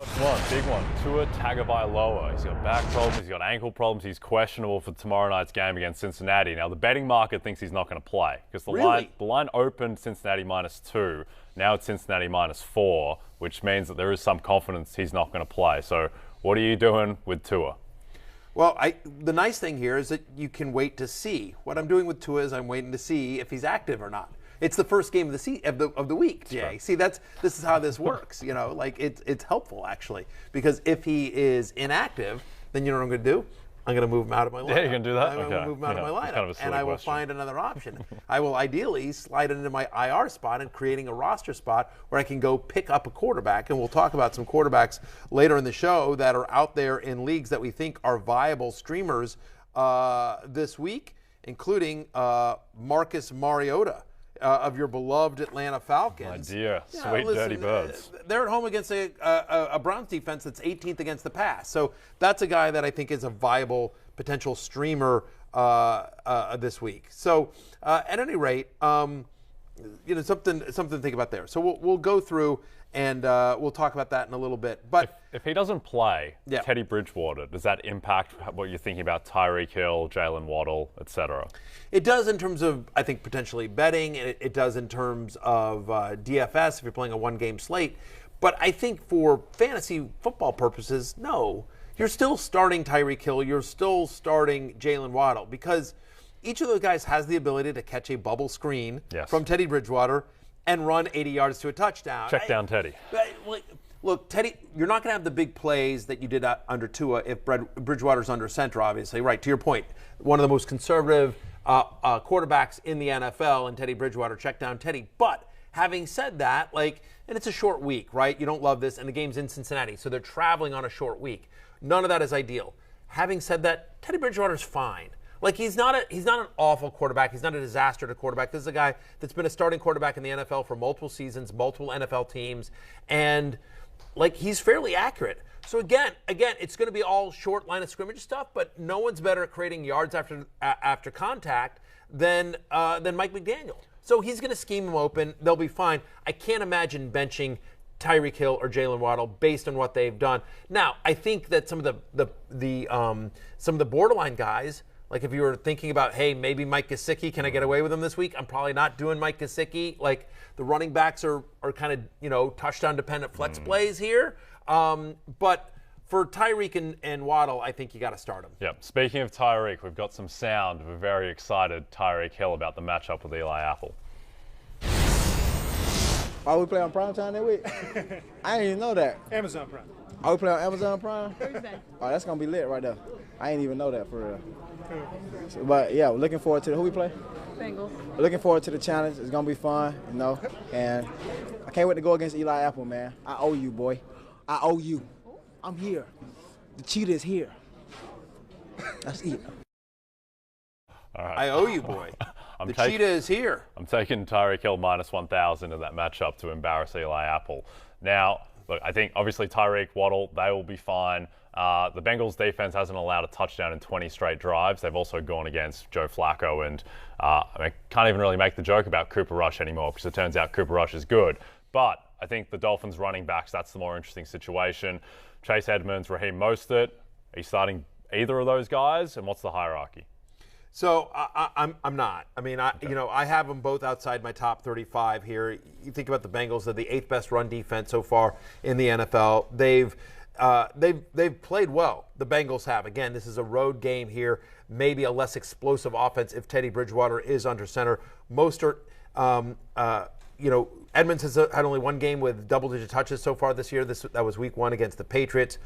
One, big one. Tua Tagovailoa. He's got back problems, he's got ankle problems, he's questionable for tomorrow night's game against Cincinnati. Now, the betting market thinks he's not going to play because the line opened Cincinnati -2. Now it's Cincinnati -4, which means that there is some confidence he's not going to play. So, what are you doing with Tua? Well, the nice thing here is that you can wait to see. What I'm doing with Tua is I'm waiting to see if he's active or not. It's the first game of the week, Jay. Sure. See, this is how this works. You know, like it's helpful actually, because if he is inactive, then you know what I'm going to do? I'm going to move him out of my lineup. Yeah, you can do that. I'm going to move him out of my lineup, kind of and I will find another option. I will ideally slide it into my IR spot and creating a roster spot where I can go pick up a quarterback. And we'll talk about some quarterbacks later in the show that are out there in leagues that we think are viable streamers this week, including Marcus Mariota. Of your beloved Atlanta Falcons. My dear, sweet dirty birds. They're at home against a Browns defense that's 18th against the pass. So that's a guy that I think is a viable potential streamer this week. So at any rate, something to think about there. So we'll go through and we'll talk about that in a little bit. But if he doesn't play, Teddy Bridgewater, does that impact what you're thinking about Tyreek Hill, Jalen Waddle, etc.? It does in terms of, I think, potentially betting. It does in terms of DFS if you're playing a one-game slate. But I think for fantasy football purposes, no. You're still starting Tyreek Hill. You're still starting Jalen Waddle because each of those guys has the ability to catch a bubble screen from Teddy Bridgewater and run 80 yards to a touchdown. Check down Teddy. Look, Teddy, you're not going to have the big plays that you did under Tua if Bridgewater's under center, obviously. Right, to your point, one of the most conservative quarterbacks in the NFL, and Teddy Bridgewater, check down Teddy. But having said that, and it's a short week, right? You don't love this, and the game's in Cincinnati, so they're traveling on a short week. None of that is ideal. Having said that, Teddy Bridgewater's fine. He's not an awful quarterback. He's not a disaster to quarterback. This is a guy that's been a starting quarterback in the NFL for multiple seasons, multiple NFL teams, and he's fairly accurate. So again, it's going to be all short line of scrimmage stuff, but no one's better at creating yards after contact than Mike McDaniel. So he's going to scheme them open. They'll be fine. I can't imagine benching Tyreek Hill or Jalen Waddle based on what they've done. Now, I think that some of the borderline guys. Like if you were thinking about, hey, maybe Mike Gesicki, can I get away with him this week? I'm probably not doing Mike Gesicki. The running backs are kind of, touchdown-dependent flex plays here. But for Tyreek and Waddle, I think you got to start them. Yeah. Speaking of Tyreek, we've got some sound of a very excited Tyreek Hill about the matchup with Eli Apple. Oh, we play on Primetime that week? I didn't even know that. Amazon Prime. Oh, we play on Amazon Prime? Thursday. Oh, that's going to be lit right there. I didn't even know that for real. But, yeah, we're looking forward to who we play? Bengals. We're looking forward to the challenge. It's going to be fun, And I can't wait to go against Eli Apple, man. I owe you, boy. I owe you. I'm here. The cheetah is here. That's it. All right. I owe you, boy. The cheetah is here. I'm taking Tyreek Hill -1,000 in that matchup to embarrass Eli Apple. Now, look, I think obviously Tyreek, Waddle, they will be fine. The Bengals defense hasn't allowed a touchdown in 20 straight drives. They've also gone against Joe Flacco, and I can't even really make the joke about Cooper Rush anymore because it turns out Cooper Rush is good. But I think the Dolphins running backs, that's the more interesting situation. Chase Edmonds, Raheem Mostert. Are you starting either of those guys, and what's the hierarchy? So I'm not. I mean, I have them both outside my top 35 here. You think about the Bengals; they're the 8th best run defense so far in the NFL. They've played well. The Bengals have. Again, this is a road game here. Maybe a less explosive offense if Teddy Bridgewater is under center. Mostert, Edmonds has had only one game with double-digit touches so far this year. That was week 1 against the Patriots.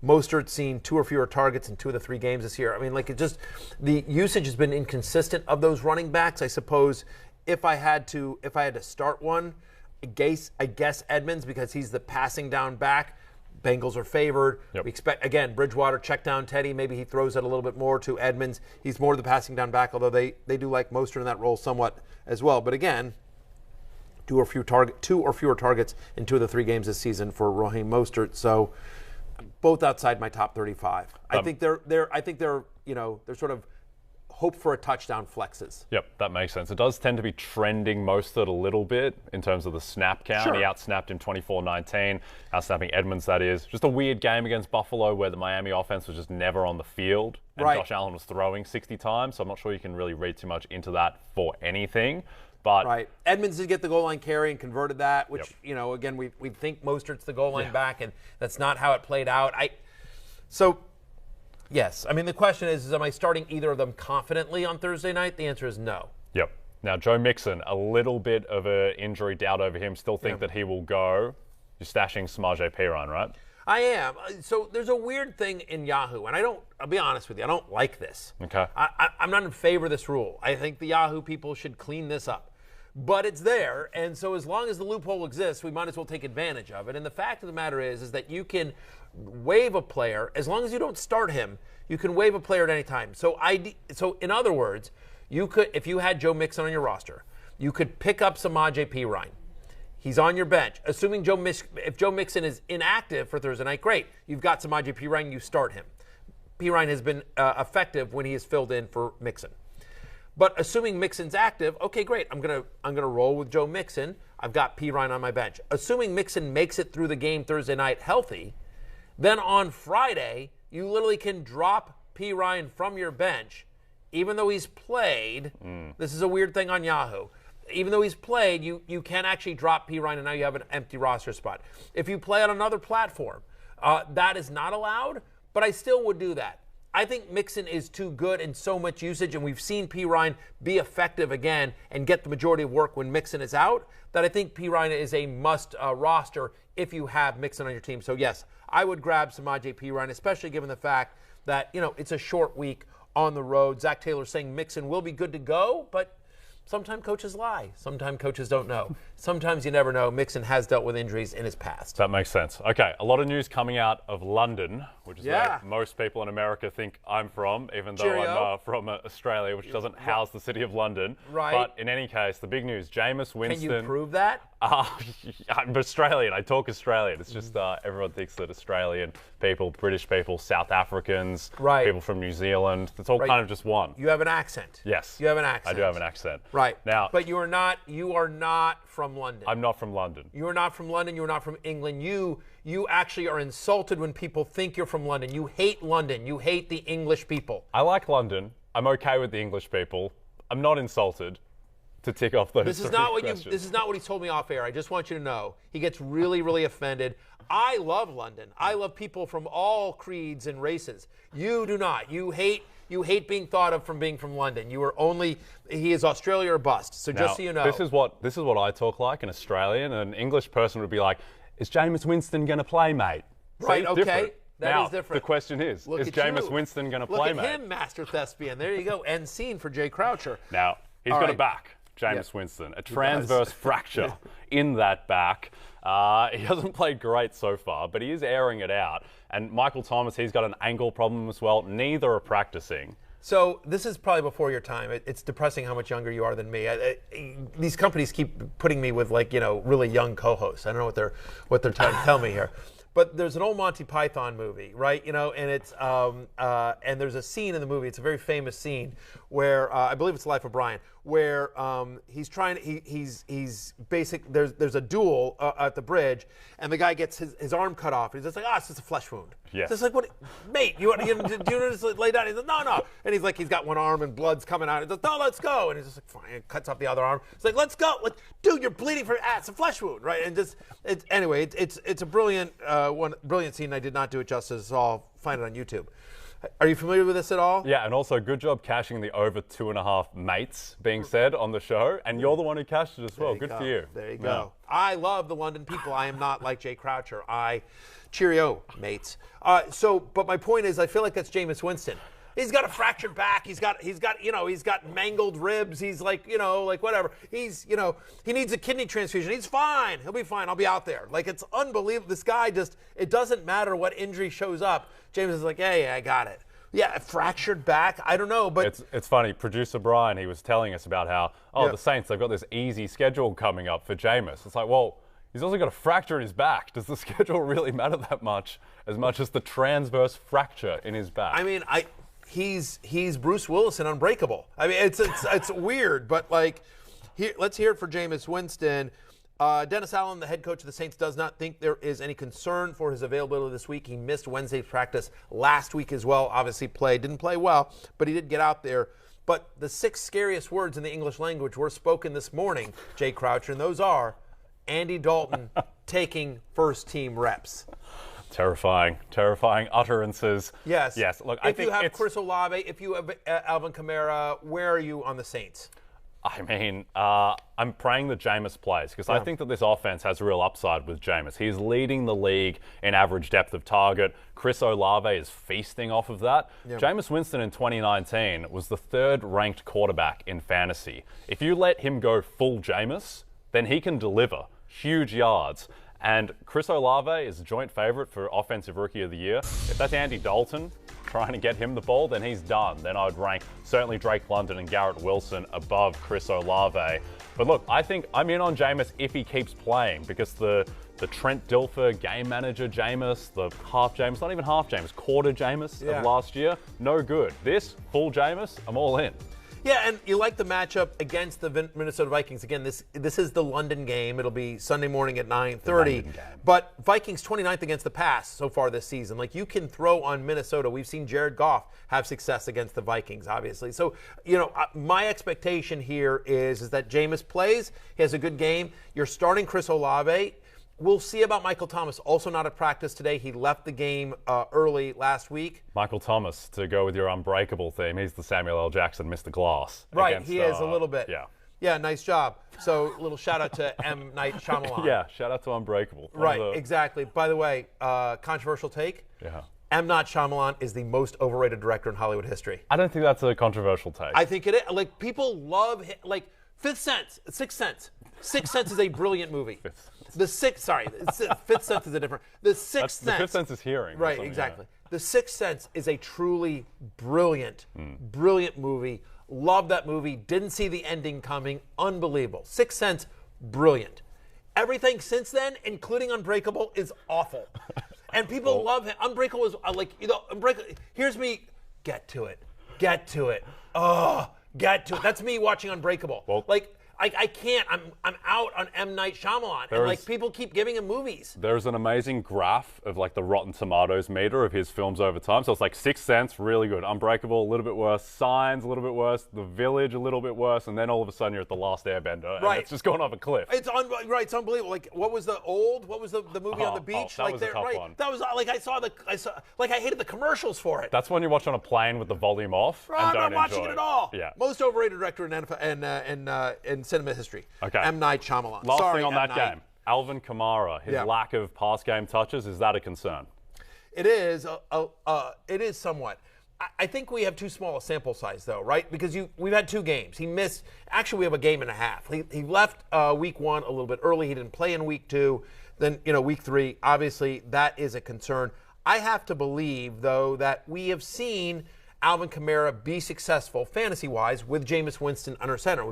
Mostert's seen 2 or fewer targets in 2 of the 3 games this year. I mean, the usage has been inconsistent of those running backs. I suppose if I had to start one, I guess Edmonds because he's the passing down back. Bengals are favored. Yep. We expect, again, Bridgewater, check down Teddy. Maybe he throws it a little bit more to Edmonds. He's more the passing down back, although they do like Mostert in that role somewhat as well. But again, 2 or fewer targets in 2 of the 3 games this season for Raheem Mostert. So both outside my top 35. I think they're sort of hope for a touchdown flexes. Yep, that makes sense. It does tend to be trending Mostert a little bit in terms of the snap count. Sure. He outsnapped him 24-19, outsnapping Edmonds, that is. Just a weird game against Buffalo where the Miami offense was just never on the field. And Right. Josh Allen was throwing 60 times, so I'm not sure you can really read too much into that for anything. But Right. Edmonds did get the goal line carry and converted that, which, Yep. Again, we think Mostert's the goal line back, and that's not how it played out. So, yes. I mean, the question is, am I starting either of them confidently on Thursday night? The answer is no. Yep. Now, Joe Mixon, a little bit of an injury doubt over him. Still think that he will go. You're stashing Samaje Perine, right? I am. So there's a weird thing in Yahoo, and I'll be honest with you, I don't like this. Okay. I'm not in favor of this rule. I think the Yahoo people should clean this up. But it's there, and so as long as the loophole exists, we might as well take advantage of it. And the fact of the matter is that you can waive a player, as long as you don't start him, you can waive a player at any time. So in other words, you could, if you had Joe Mixon on your roster, you could pick up Samaje Perine. He's on your bench. Assuming if Joe Mixon is inactive for Thursday night, great. You've got Samaje Perine, you start him. Perine has been effective when he has filled in for Mixon. But assuming Mixon's active, okay, great. I'm gonna roll with Joe Mixon. I've got Perine on my bench. Assuming Mixon makes it through the game Thursday night healthy, then on Friday you literally can drop Perine from your bench, even though he's played. This is a weird thing on Yahoo. Even though he's played, you can actually drop Perine, and now you have an empty roster spot. If you play on another platform, that is not allowed. But I still would do that. I think Mixon is too good and so much usage, and we've seen Perine be effective again and get the majority of work when Mixon is out, that I think Perine is a must roster if you have Mixon on your team. So, yes, I would grab Samaje Perine, especially given the fact that, it's a short week on the road. Zach Taylor saying Mixon will be good to go, but sometimes coaches lie. Sometimes coaches don't know. Sometimes you never know. Mixon has dealt with injuries in his past. That makes sense. Okay, a lot of news coming out of London, which is where most people in America think I'm from, even though I'm from Australia, which doesn't house the city of London. Right. But in any case, the big news, Jameis Winston. Can you prove that? I'm Australian. I talk Australian. It's just everyone thinks that Australian people, British people, South Africans, people from New Zealand, it's all kind of just one. You have an accent. Yes. You have an accent. I do have an accent. Right. Now, but you are not from London. I'm not from London. You are not from London. You are not from England. You actually are insulted when people think you're from London. You hate London. You hate the English people. I like London. I'm okay with the English people. I'm not insulted. To tick off those This is not what he told me off air. I just want you to know. He gets really, really offended. I love London. I love people from all creeds and races. You do not. You hate being thought of from being from London. He is Australia or bust. So now, just so you know. This is what I talk like, an Australian. An English person would be like, is Jameis Winston going to play, mate? Right, okay. Different. That is different. The question is Jameis Winston going to play, mate? Look at him, Master Thespian. There you go. End scene for Jay Croucher. Now, he's got a back. Jameis Winston, a transverse fracture in that back. He hasn't played great so far, but he is airing it out. And Michael Thomas, he's got an ankle problem as well. Neither are practicing. So this is probably before your time. It's depressing how much younger you are than me. These companies keep putting me with really young co-hosts. I don't know what they're trying to tell me here. But there's an old Monty Python movie, right? And it's and there's a scene in the movie. It's a very famous scene where I believe it's Life of Brian, where he's basic. There's a duel at the bridge, and the guy gets his arm cut off. He's just like, it's just a flesh wound. Yes. So it's like, what, mate? Do you want to just lay down? He's like, no. And he's got one arm and blood's coming out. He's like, no, let's go. And he's just like, fine. And cuts off the other arm. It's like, let's go. Like, dude, you're bleeding from it's a flesh wound, right? And it's a brilliant brilliant scene. I did not do it justice. So I'll find it on YouTube. Are you familiar with this at all? Yeah, and also good job cashing the over 2.5 mates being said on the show. And you're the one who cashed it as well. Good for you. There you go. I love the London people. I am not like Jay Croucher. Cheerio, mates. But my point is, I feel like that's Jameis Winston. He's got a fractured back. He's got mangled ribs. He's whatever. He needs a kidney transfusion. He's fine. He'll be fine. I'll be out there. It's unbelievable. This guy it doesn't matter what injury shows up. James is like, hey, I got it. Yeah, a fractured back. I don't know, but it's funny. Producer Brian, he was telling us about how the Saints, they've got this easy schedule coming up for Jameis. It's like, well, he's also got a fracture in his back. Does the schedule really matter that much as the transverse fracture in his back? I mean, he's Bruce Willis in Unbreakable. I mean, it's weird, but like, let's hear it for Jameis Winston. Dennis Allen, the head coach of the Saints, does not think there is any concern for his availability this week. He missed Wednesday's practice last week as well. Obviously didn't play well, but he did get out there. But the 6 scariest words in the English language were spoken this morning, Jay Croucher, and those are Andy Dalton taking first-team reps. Terrifying utterances. Yes. Look, if you have Chris Olave, if you have Alvin Kamara, where are you on the Saints? I mean, I'm praying that Jameis plays because I think that this offense has real upside with Jameis. He's leading the league in average depth of target. Chris Olave is feasting off of that. Yeah. Jameis Winston in 2019 was the 3rd-ranked quarterback in fantasy. If you let him go full Jameis, then he can deliver huge yards. And Chris Olave is a joint favorite for Offensive Rookie of the Year. If that's Andy Dalton trying to get him the ball, then he's done. Then I would rank certainly Drake London and Garrett Wilson above Chris Olave. But look, I think I'm in on Jameis if he keeps playing because the Trent Dilfer game manager Jameis, the half Jameis, not even half Jameis, quarter Jameis of last year, no good. This full Jameis, I'm all in. Yeah, and you like the matchup against the Minnesota Vikings. Again, this is the London game. It'll be Sunday morning at 9:30. But Vikings 29th against the pass so far this season. Like, you can throw on Minnesota. We've seen Jared Goff have success against the Vikings, obviously. So, my expectation here is that Jameis plays. He has a good game. You're starting Chris Olave. We'll see about Michael Thomas. Also not at practice today. He left the game early last week. Michael Thomas, to go with your Unbreakable theme, he's the Samuel L. Jackson, Mr. Glass. Right, he is a little bit. Yeah. Yeah, nice job. So, a little shout out to M. Night Shyamalan. Yeah, shout out to Unbreakable. Right, exactly. By the way, controversial take. Yeah. M. Night Shyamalan is the most overrated director in Hollywood history. I don't think that's a controversial take. I think it is. Like, people love him. Like, Sixth Sense. Sixth Sense is a brilliant movie. Fifth Sense is a different. The Sixth Sense. The Fifth Sense is hearing. Right, exactly. Yeah. The Sixth Sense is a truly brilliant movie. Love that movie. Didn't see the ending coming. Unbelievable. Sixth Sense, brilliant. Everything since then, including Unbreakable, is awful. And people love him. Unbreakable is Unbreakable. Here's me. Get to it. Get to it. Oh, get to it. That's me watching Unbreakable. Well, I can't. I'm out on M. Night Shyamalan. And people keep giving him movies. There's an amazing graph of the Rotten Tomatoes meter of his films over time. So it's like Sixth Sense, really good. Unbreakable, a little bit worse. Signs, a little bit worse. The Village, a little bit worse. And then all of a sudden you're at The Last Airbender. And it's just going off a cliff. It's unbelievable. Like, what was the movie on the beach? That was a tough one. That was I hated the commercials for it. That's when you watch on a plane with the volume off. I'm not watching it at all. Yeah. Most overrated director in NFL and cinema history. Okay. M. Night Shyamalan. Last thing on M. that game. Alvin Kamara, his lack of pass game touches, is that a concern? It is. It is somewhat. I think we have too small a sample size, though, right? Because we've had 2 games. He missed. Actually, we have a game and a half. He left week 1 a little bit early. He didn't play in week 2. Then week 3. Obviously, that is a concern. I have to believe, though, that we have seen Alvin Kamara be successful fantasy-wise with Jameis Winston under center.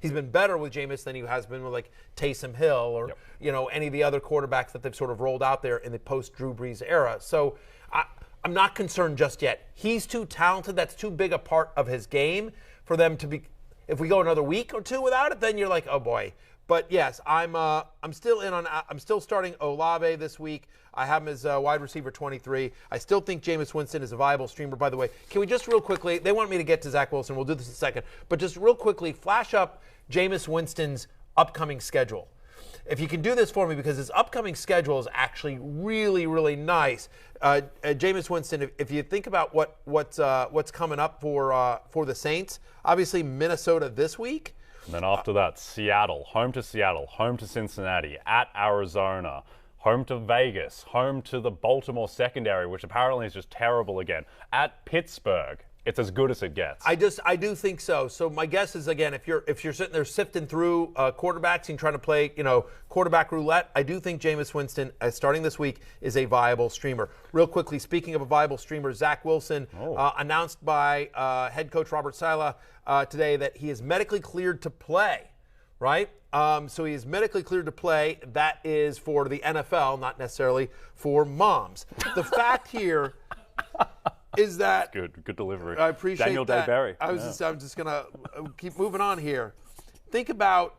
He's been better with Jameis than he has been with Taysom Hill or any of the other quarterbacks that they've sort of rolled out there in the post-Drew Brees era. So I'm not concerned just yet. He's too talented. That's too big a part of his game for them to be. If we go another week or 2 without it, then you're like, oh boy. But yes, I'm still starting Olave this week. I have him as wide receiver 23. I still think Jameis Winston is a viable streamer. By the way, can we just real quickly, they want me to get to Zach Wilson. We'll do this in a second. But just real quickly, flash up Jameis Winston's upcoming schedule. If you can do this for me, because his upcoming schedule is actually really, really nice. Jameis Winston, if you think about what's coming up for the Saints, obviously Minnesota this week. And then after that, Seattle, home to Cincinnati, at Arizona, home to Vegas, home to the Baltimore secondary, which apparently is just terrible again, at Pittsburgh. It's as good as it gets. I do think so. So my guess is, again, if you're sitting there sifting through quarterbacks and trying to play, quarterback roulette, I do think Jameis Winston, starting this week, is a viable streamer. Real quickly, speaking of a viable streamer, Zach Wilson announced by head coach Robert Saleh today that he is medically cleared to play. Right? So he is medically cleared to play. That is for the NFL, not necessarily for moms. The fact here. is that Good delivery. I appreciate Daniel that. Day-Berry. I'm just going to keep moving on here. Think about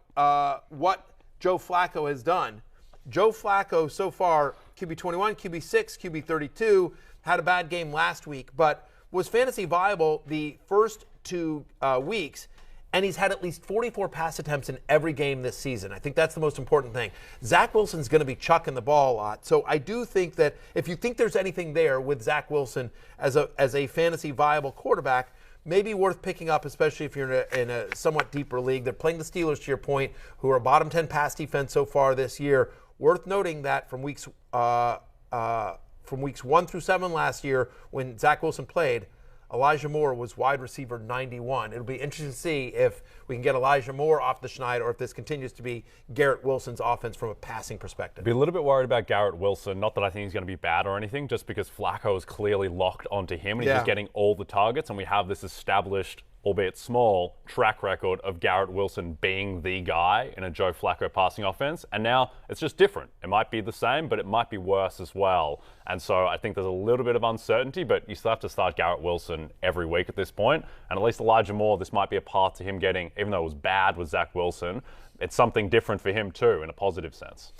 what Joe Flacco has done. Joe Flacco so far, QB 21, QB 6, QB 32, had a bad game last week, but was fantasy viable the first 2 weeks, and he's had at least 44 pass attempts in every game this season. I think that's the most important thing. Zach Wilson's going to be chucking the ball a lot, so I do think that if you think there's anything there with Zach Wilson as a fantasy viable quarterback, maybe worth picking up, especially if you're in a somewhat deeper league. They're playing the Steelers, to your point, who are a bottom 10 pass defense so far this year. Worth noting that from weeks 1 through 7 last year, when Zach Wilson played, Elijah Moore was wide receiver 91. It'll be interesting to see if we can get Elijah Moore off the schneid or if this continues to be Garrett Wilson's offense from a passing perspective. Be a little bit worried about Garrett Wilson. Not that I think he's going to be bad or anything, just because Flacco is clearly locked onto him and he's just getting all the targets, and we have this established, albeit small, track record of Garrett Wilson being the guy in a Joe Flacco passing offense. And now it's just different. It might be the same, but it might be worse as well. And so I think there's a little bit of uncertainty, but you still have to start Garrett Wilson every week at this point. And at least Elijah Moore, this might be a path to him getting, even though it was bad with Zach Wilson, it's something different for him too in a positive sense.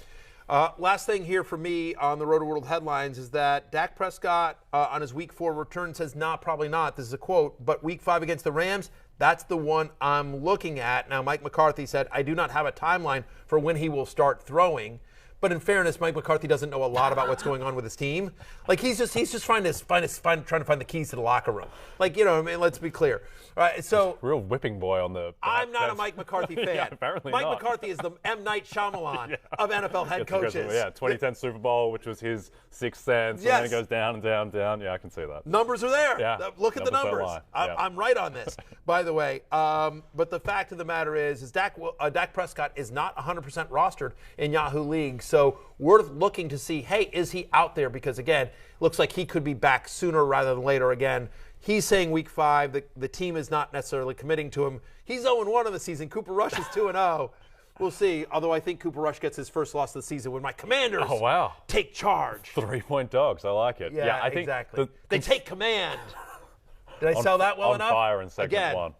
Last thing here for me on the Rotoworld headlines is that Dak Prescott on his Week 4 return says, "Nah, probably not." This is a quote. But Week 5 against the Rams, that's the one I'm looking at. Now, Mike McCarthy said, "I do not have a timeline for when he will start throwing." But in fairness, Mike McCarthy doesn't know a lot about what's going on with his team. Like he's just trying to find the keys to the locker room. Like, you know, I mean, let's be clear. All right, so real whipping boy on the. I'm not a Mike McCarthy fan. Yeah, apparently Mike not. McCarthy is the M. Night Shyamalan of NFL head coaches. Yeah, 2010 Super Bowl, which was his sixth sense, and then it goes down and down and down. Yeah, I can see that. Numbers are there. Yeah, look at the numbers. I'm right on this, by the way. But the fact of the matter is Dak Prescott is not 100% rostered in Yahoo League, so worth looking to see, hey, is he out there? Because, again, looks like he could be back sooner rather than later again. He's saying Week 5, the team is not necessarily committing to him. He's 0-1 in the season. Cooper Rush is 2-0. We'll see, although I think Cooper Rush gets his first loss of the season when my Commanders take charge. 3-point dogs. I like it. Yeah, I think exactly. They take command. Did I sell that well enough? On fire in segment 1.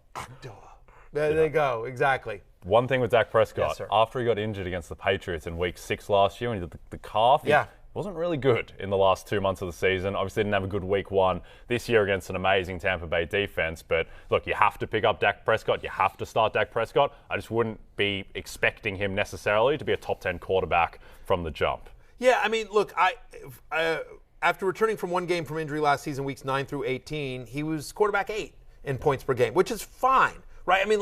There they go. Exactly. One thing with Dak Prescott, Yes, after he got injured against the Patriots in Week 6 last year when he did the calf, he wasn't really good in the last 2 months of the season. Obviously didn't have a good Week 1 this year against an amazing Tampa Bay defense. But look, you have to pick up Dak Prescott. You have to start Dak Prescott. I just wouldn't be expecting him necessarily to be a top 10 quarterback from the jump. Yeah, I mean, look, after returning from one game from injury last season, weeks 9 through 18, he was quarterback 8 in points per game, which is fine, right? I mean,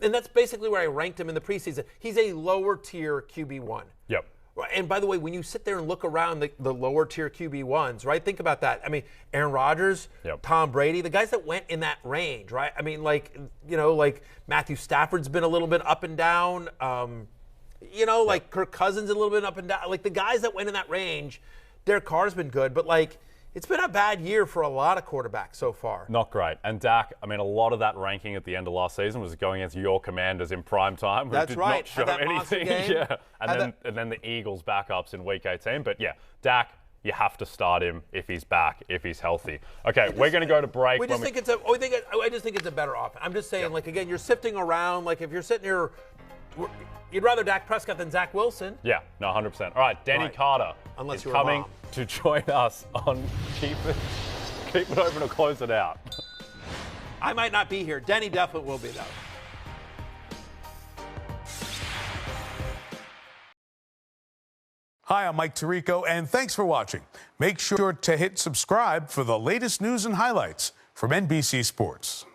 and that's basically where I ranked him in the preseason. He's a lower tier QB1. Yep. And by the way, when you sit there and look around the lower tier QB1s, right? Think about that. I mean, Aaron Rodgers, Tom Brady, the guys that went in that range, right? I mean, like Matthew Stafford's been a little bit up and down. Like Kirk Cousins a little bit up and down. Like the guys that went in that range, Derek Carr's been good, but it's been a bad year for a lot of quarterbacks so far. Not great. And Dak, I mean, a lot of that ranking at the end of last season was going against your Commanders in prime time, who did not show anything. And then the Eagles backups in Week 18. But yeah, Dak, you have to start him if he's back, if he's healthy. Okay, we're going to go to break. I just think it's a better offense. I'm just saying, again, you're sifting around. If you're sitting here, you'd rather Dak Prescott than Zach Wilson. Yeah, no, 100%. All right, Denny Carter is coming to join us on Keep It Open or Close It Out. I might not be here. Denny definitely will be, though. Hi, I'm Mike Tirico, and thanks for watching. Make sure to hit subscribe for the latest news and highlights from NBC Sports.